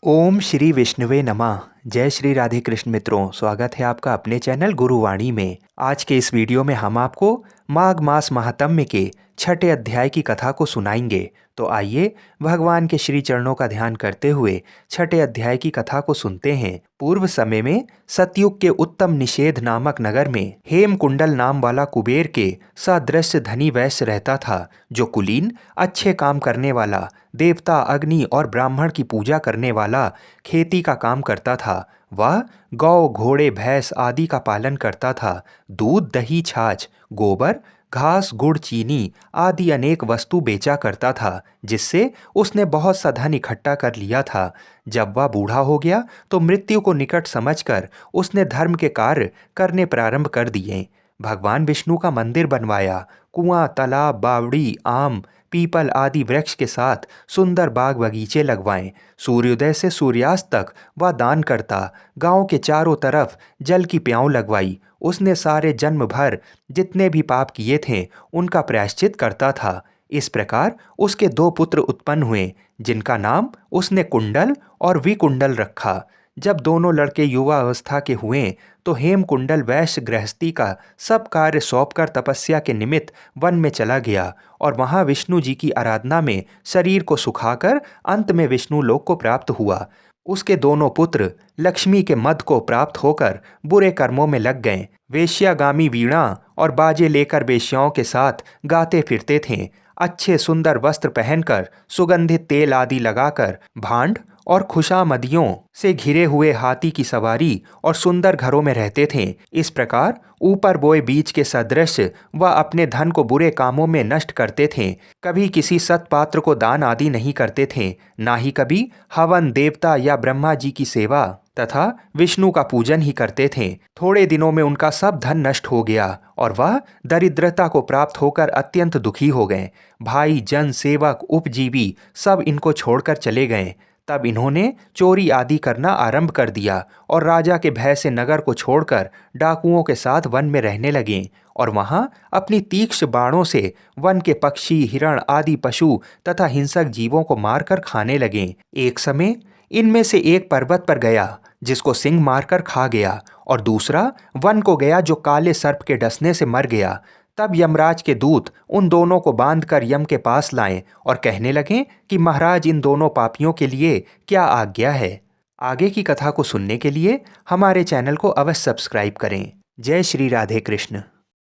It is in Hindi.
ओम श्री विष्णुवे नमः। जय श्री राधे कृष्ण मित्रों, स्वागत है आपका अपने चैनल गुरुवाणी में। आज के इस वीडियो में हम आपको माघ मास महात्म्य के छठे अध्याय की कथा को सुनाएंगे। तो आइए भगवान के श्री चरणों का ध्यान करते हुए छठे अध्याय की कथा को सुनते हैं। पूर्व समय में सतयुग के उत्तम निषेध नामक नगर में हेमकुंडल नाम वाला कुबेर के सदृश्य धनी वैश्य रहता था, जो कुलीन, अच्छे काम करने वाला, देवता, अग्नि और ब्राह्मण की पूजा करने वाला, खेती का काम करता था। वह गौ, घोड़े, भैंस आदि का पालन करता था। दूध, दही, छाछ, गोबर, घास, गुड़, चीनी आदि अनेक वस्तु बेचा करता था, जिससे उसने बहुत सा धन इकट्ठा कर लिया था। जब वह बूढ़ा हो गया तो मृत्यु को निकट समझकर उसने धर्म के कार्य करने प्रारंभ कर दिए। भगवान विष्णु का मंदिर बनवाया। कुआं, तालाब, बावड़ी, आम, पीपल आदि वृक्ष के साथ सुंदर बाग बगीचे लगवाएं। सूर्योदय से सूर्यास्त तक वह दान करता। गांव के चारों तरफ जल की प्याऊ लगवाई। उसने सारे जन्म भर जितने भी पाप किए थे उनका प्रायश्चित करता था। इस प्रकार उसके दो पुत्र उत्पन्न हुए, जिनका नाम उसने कुंडल और विकुंडल रखा। जब दोनों लड़के युवा अवस्था के हुए तो हेमकुंडल वैश्य गृहस्थी का सब कार्य सौंपकर तपस्या के निमित्त वन में चला गया और वहां विष्णु जी की आराधना में शरीर को सुखाकर अंत में विष्णु लोक को प्राप्त हुआ। उसके दोनों पुत्र लक्ष्मी के मद को प्राप्त होकर बुरे कर्मों में लग गए। वेश्यागामी वीणा और बाजे लेकर वेश्याओं के साथ गाते फिरते थे। अच्छे सुंदर वस्त्र पहनकर, सुगंधित तेल आदि लगाकर, भांड और खुशामदियों से घिरे हुए हाथी की सवारी और सुंदर घरों में रहते थे। इस प्रकार ऊपर बोए बीज के सदृश वह अपने धन को बुरे कामों में नष्ट करते थे। कभी किसी सत्पात्र को दान आदि नहीं करते थे, ना ही कभी हवन, देवता या ब्रह्मा जी की सेवा तथा विष्णु का पूजन ही करते थे। थोड़े दिनों में उनका सब धन नष्ट हो गया और वह दरिद्रता को प्राप्त होकर अत्यंत दुखी हो गए। भाई, जन, सेवक, उपजीवी सब इनको छोड़कर चले गए। तब इन्होंने चोरी आदि करना आरंभ कर दिया और राजा के भय से नगर को छोड़कर डाकुओं के साथ वन में रहने लगे और वहां अपनी तीक्ष्ण बाणों से वन के पक्षी, हिरण आदि पशु तथा हिंसक जीवों को मारकर खाने लगे। एक समय इनमें से एक पर्वत पर गया, जिसको सिंह मारकर खा गया, और दूसरा वन को गया, जो काले सर्प के डसने से मर गया। तब यमराज के दूत उन दोनों को बांधकर यम के पास लाए और कहने लगे कि महाराज, इन दोनों पापियों के लिए क्या आज्ञा है। आगे की कथा को सुनने के लिए हमारे चैनल को अवश्य सब्सक्राइब करें। जय श्री राधे कृष्ण।